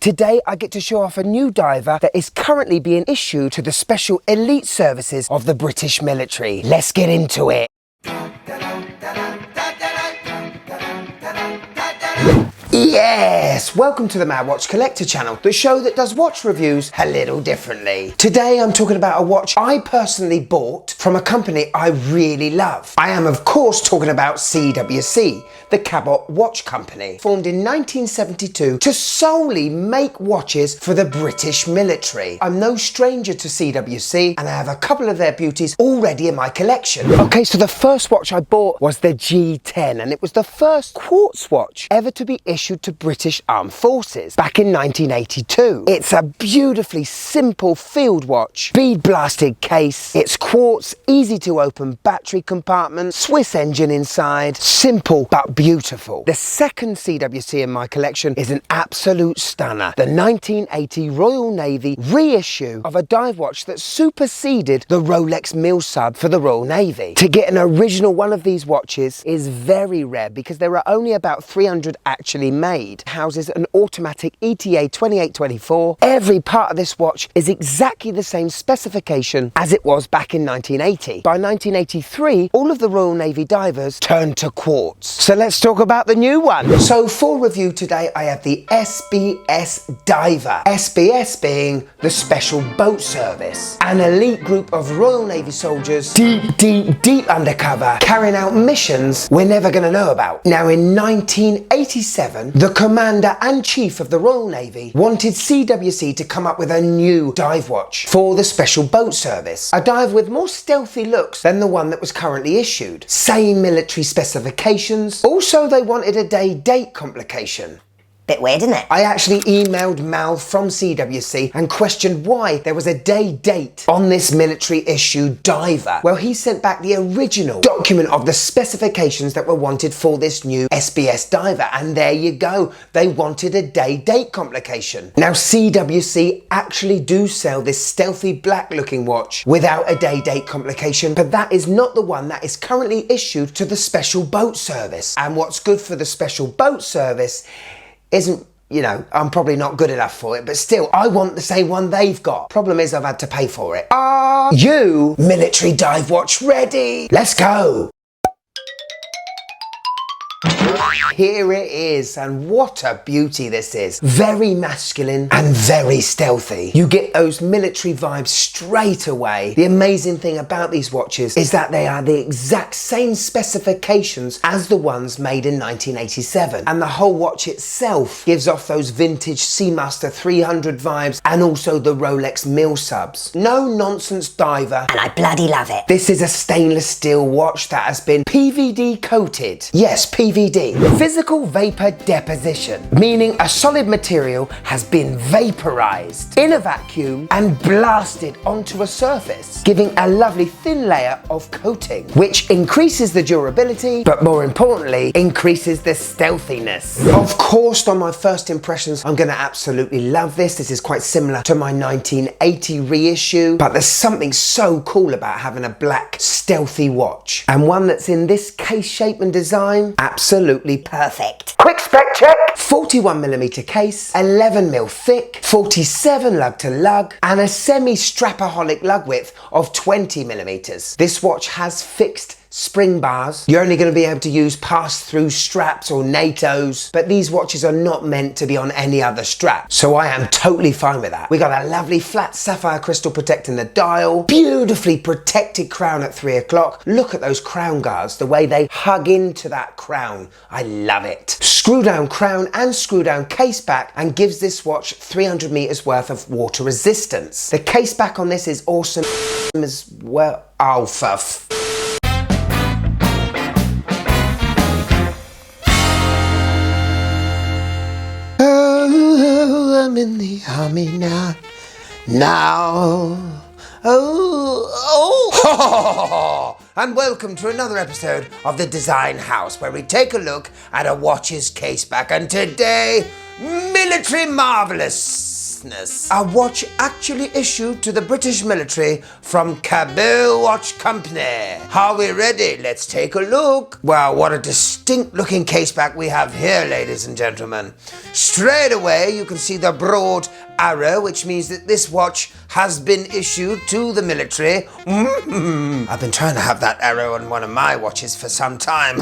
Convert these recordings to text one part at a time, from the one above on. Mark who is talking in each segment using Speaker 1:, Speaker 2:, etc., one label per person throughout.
Speaker 1: Today I get to show off a new diver that is currently being issued to the special elite services of the British military. Let's get into it. Yes! Welcome to the Mad Watch Collector channel, the show that does watch reviews a little differently. Today I'm talking about a watch I personally bought from a company I really love. I am of course talking about CWC, the Cabot Watch Company, formed in 1972 to solely make watches for the British military. I'm no stranger to CWC and I have a couple of their beauties already in my collection. Okay, so the first watch I bought was the G10 and it was the first quartz watch ever to be issued to British Armed Forces back in 1982. It's a beautifully simple field watch, bead blasted case, it's quartz, easy to open battery compartment, Swiss engine inside, simple but beautiful. The second CWC in my collection is an absolute stunner, the 1980 Royal Navy reissue of a dive watch that superseded the Rolex Mil Sub for the Royal Navy. To get an original one of these watches is very rare because there are only about 300 actually made. It houses an automatic ETA 2824. Every part of this watch is exactly the same specification as it was back in 1980. By 1983, all of the Royal Navy divers turned to quartz. So let's talk about the new one. So for review today, I have the SBS Diver. SBS being the Special Boat Service, an elite group of Royal Navy soldiers deep undercover, carrying out missions we're never going to know about. Now in 1987, the Commander and Chief of the Royal Navy wanted CWC to come up with a new dive watch for the Special Boat Service. A dive with more stealthy looks than the one that was currently issued. Same military specifications. Also, they wanted a day-date complication.
Speaker 2: Bit weird, isn't it?
Speaker 1: I actually emailed Mal from CWC and questioned why there was a day-date on this military-issued diver. Well, he sent back the original document of the specifications that were wanted for this new SBS diver, and there you go. They wanted a day-date complication. Now, CWC actually do sell this stealthy black-looking watch without a day-date complication, but that is not the one that is currently issued to the Special Boat Service. And what's good for the Special Boat Service isn't, you know, I'm probably not good enough for it, but still, I want the same one they've got. Problem is, I've had to pay for it. Are you military dive watch ready? Let's go. Here it is, and what a beauty this is. Very masculine and very stealthy. You get those military vibes straight away. The amazing thing about these watches is that they are the exact same specifications as the ones made in 1987. And the whole watch itself gives off those vintage Seamaster 300 vibes and also the Rolex Mil Subs. No nonsense diver.
Speaker 2: And I bloody love it.
Speaker 1: This is a stainless steel watch that has been PVD coated. Yes, PVD. Physical vapor deposition, meaning a solid material has been vaporized in a vacuum and blasted onto a surface, giving a lovely thin layer of coating, which increases the durability, but more importantly, increases the stealthiness. Of course, on my first impressions, I'm going to absolutely love this. This is quite similar to my 1980 reissue, but there's something so cool about having a black stealthy watch, and one that's in this case shape and design, absolutely perfect. Quick spec check. 41mm case, 11mm thick, 47 lug to lug, and a semi-strapaholic lug width of 20mm. This watch has fixed spring bars. You're only going to be able to use pass-through straps or NATOs, but these watches are not meant to be on any other strap, so I am totally fine with that. We got a lovely flat sapphire crystal protecting the dial, beautifully protected crown at 3 o'clock. Look at those crown guards, the way they hug into that crown. I love it. Screw down crown and screw down case back, and gives this watch 300 meters worth of water resistance. The case back on this is awesome as well. Oh, for I'm in the army now. And welcome to another episode of The Design House, where we take a look at a watch's case back. And today, military marvelous. niceness. A watch actually issued to the British military from Kabul Watch Company. Are we ready? Let's take a look. Wow, what a distinct looking caseback we have here, ladies and gentlemen. Straight away you can see the broad arrow, which means that this watch has been issued to the military. I've been trying to have that arrow on one of my watches for some time.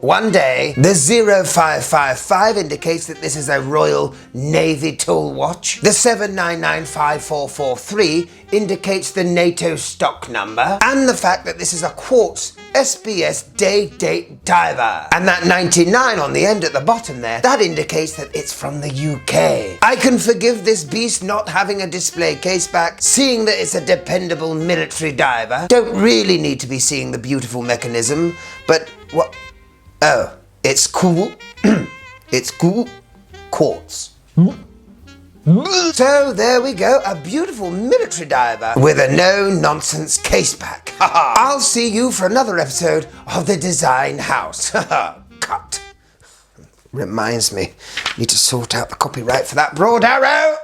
Speaker 1: One day, the 0555 indicates that this is a Royal Navy tool watch. The 79954443 indicates the NATO stock number, and the fact that this is a quartz SBS Date Diver. And that 99 on the end at the bottom there, that indicates that it's from the UK. I can forgive this beast not having a display case back, seeing that it's a dependable military diver. Don't really need to be seeing the beautiful mechanism, but what? Oh, it's cool. It's cool. Quartz. So there we go, a beautiful military diver with a no-nonsense caseback. I'll see you for another episode of The Design House. Cut. Reminds me, need to sort out the copyright for that broad arrow.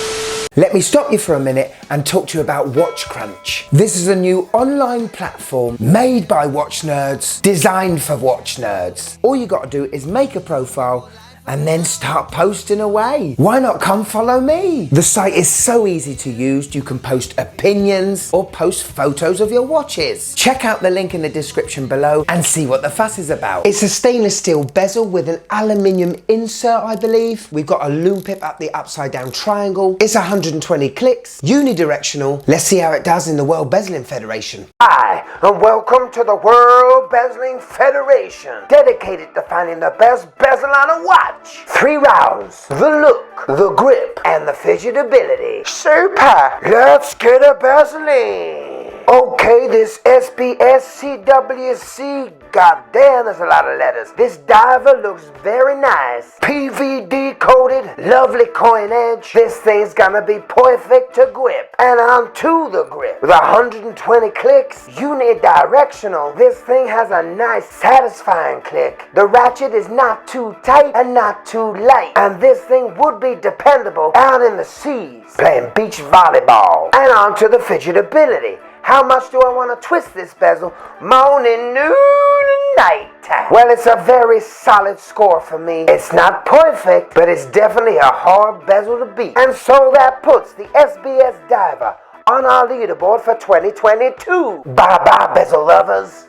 Speaker 1: Let me stop you for a minute and talk to you about Watch Crunch. This is a new online platform made by watch nerds, designed for watch nerds. All you got to do is make a profile and then start posting away. Why not come follow me? The site is so easy to use, you can post opinions or post photos of your watches. Check out the link in the description below and see what the fuss is about. It's a stainless steel bezel with an aluminium insert, I believe. We've got a Lume pip at the upside down triangle. It's 120 clicks, unidirectional. Let's see how it does in the World Bezeling Federation. Hi, and welcome to the World Bezeling Federation, dedicated to finding the best bezel on a watch. 3 rounds: the look, the grip, and the fidgetability. Super! Let's get a bezeling! Okay, this SBS CWC, goddamn, there's a lot of letters. This diver looks very nice. PVD coated, lovely coin edge. This thing's gonna be perfect to grip. And onto the grip. With 120 clicks, unidirectional, this thing has a nice, satisfying click. The ratchet is not too tight and not too light. And this thing would be dependable out in the seas, playing beach volleyball. And onto the fidgetability. How much do I want to twist this bezel? Morning, noon, and night time. Well, it's a very solid score for me. It's not perfect, but it's definitely a hard bezel to beat. And so that puts the SBS Diver on our leaderboard for 2022. Bye-bye, bezel lovers.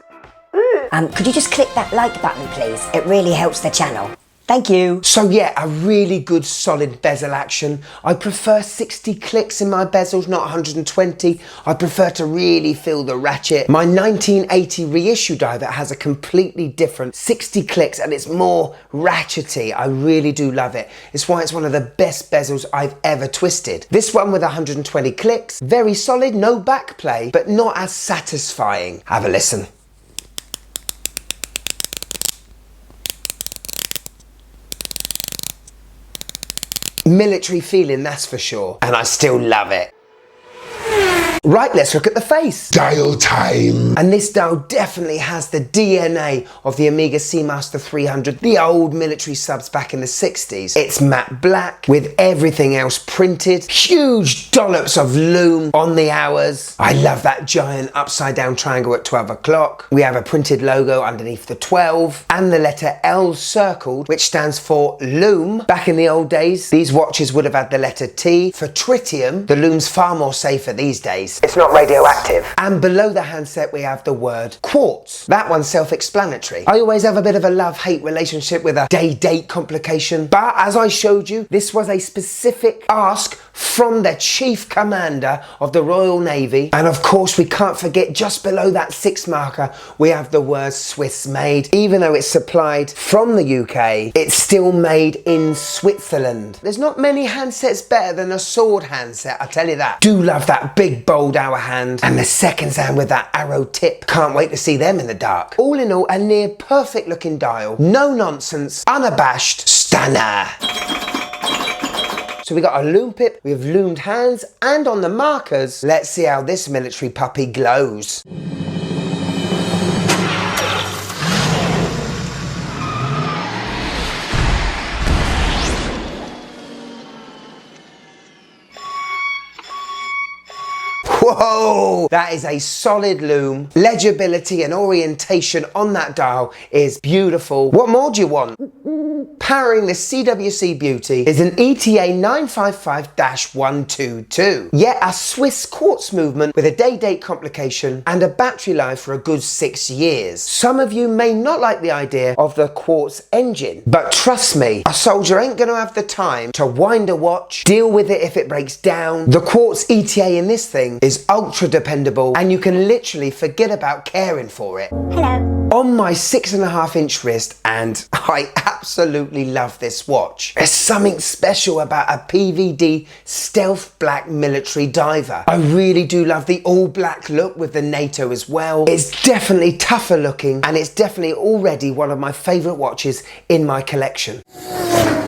Speaker 2: Could you just click that like button, please? It really helps the channel. Thank you.
Speaker 1: So yeah, a really good solid bezel action. I prefer 60 clicks in my bezels, not 120. I prefer to really feel the ratchet. My 1980 reissue diver has a completely different 60 clicks and it's more ratchety. I really do love it. It's why it's one of the best bezels I've ever twisted. This one with 120 clicks, very solid, no back play, but not as satisfying. Have a listen. Military feeling, that's for sure. And I still love it. Right, let's look at the face.
Speaker 3: Dial time.
Speaker 1: And this dial definitely has the DNA of the Omega Seamaster 300, the old military subs back in the 60s. It's matte black with everything else printed. Huge dollops of Lume on the hours. I love that giant upside down triangle at 12 o'clock. We have a printed logo underneath the 12 and the letter L circled, which stands for Lume. Back in the old days, these watches would have had the letter T for tritium. The Lume's far more safer these days. It's not radioactive. And below the handset we have the word quartz. That one's self-explanatory. I always have a bit of a love-hate relationship with a day-date complication, but as I showed you, this was a specific ask from the Chief Commander of the Royal Navy. And of course we can't forget, just below that 6 marker we have the word Swiss made. Even though it's supplied from the UK, it's still made in Switzerland. There's not many handsets better than a sword handset, I tell you that. Do love that big bold hour hand and the seconds hand with that arrow tip. Can't wait to see them in the dark. All in all, a near perfect looking dial. No nonsense, unabashed stunner. So we got a Lume pip, we have loomed hands, and on the markers, let's see how this military puppy glows. Whoa, that is a solid lume. Legibility and orientation on that dial is beautiful. What more do you want? Powering this CWC beauty is an ETA 955-122. Yet a Swiss quartz movement with a day-date complication and a battery life for a good 6 years. Some of you may not like the idea of the quartz engine, but trust me, a soldier ain't gonna have the time to wind a watch, deal with it if it breaks down. The quartz ETA in this thing is ultra dependable and you can literally forget about caring for it.
Speaker 2: Hello.
Speaker 1: On my 6.5-inch wrist, and I absolutely love this watch. There's something special about a PVD stealth black military diver. I really do love the all black look with the NATO as well. It's definitely tougher looking and it's definitely already one of my favourite watches in my collection.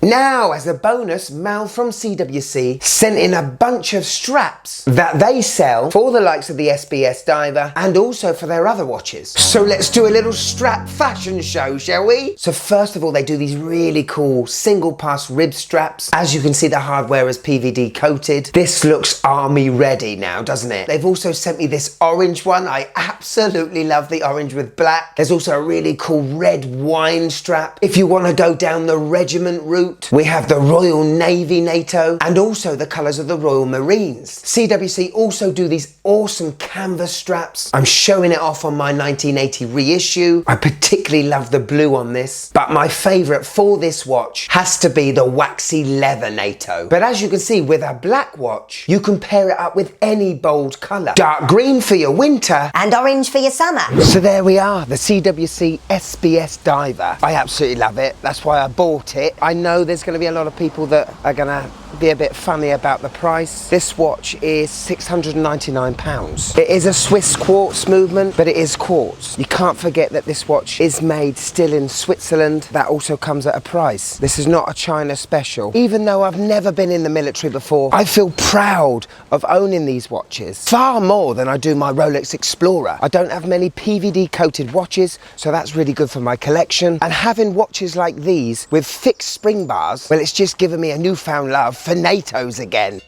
Speaker 1: Now, as a bonus, Mal from CWC sent in a bunch of straps that they sell for the likes of the SBS Diver and also for their other watches. So let's do a little strap fashion show, shall we? So first of all, they do these really cool single pass rib straps. As you can see, the hardware is PVD coated. This looks army ready now, doesn't it? They've also sent me this orange one. I absolutely love the orange with black. There's also a really cool red wine strap. If you want to go down the regiment route, we have the Royal Navy NATO and also the colours of the Royal Marines. CWC also do these awesome canvas straps. I'm showing it off on my 1980 reissue. I particularly love the blue on this, but my favourite for this watch has to be the waxy leather NATO. But as you can see, with a black watch, you can pair it up with any bold colour. Dark green for your winter
Speaker 2: And orange for your summer.
Speaker 1: So there we are, the CWC SBS Diver. I absolutely love it. That's why I bought it. I know there's going to be a lot of people that are going to be a bit funny about the price. This watch is £699. It is a Swiss quartz movement, but it is quartz. You can't forget that this watch is made still in Switzerland. That also comes at a price. This is not a China special. Even though I've never been in the military before, I feel proud of owning these watches. Far more than I do my Rolex Explorer. I don't have many PVD coated watches, so that's really good for my collection. And having watches like these with fixed spring bars, well, it's just given me a newfound love for NATOs again.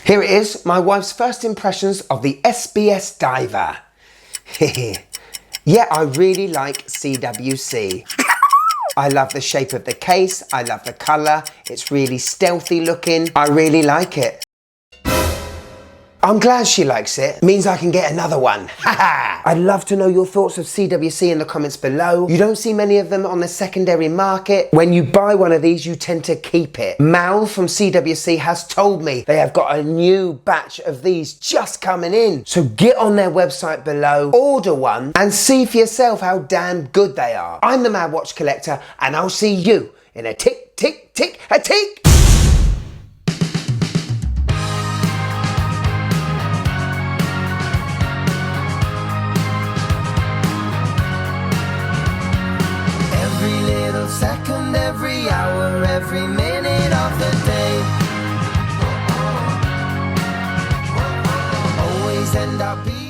Speaker 1: Here it is, my wife's first impressions of the SBS Diver. Yeah, I really like CWC. I love the shape of the case, I love the colour, it's really stealthy looking, I really like it. I'm glad she likes it. Means I can get another one. I'd love to know your thoughts of CWC in the comments below. You don't see many of them on the secondary market. When you buy one of these, you tend to keep it. Mal from CWC has told me they have got a new batch of these just coming in. So get on their website below, order one, and see for yourself how damn good they are. I'm the Mad Watch Collector, and I'll see you in a tick, tick, tick, a tick.
Speaker 3: Second, every hour, every minute of the day. Always end up being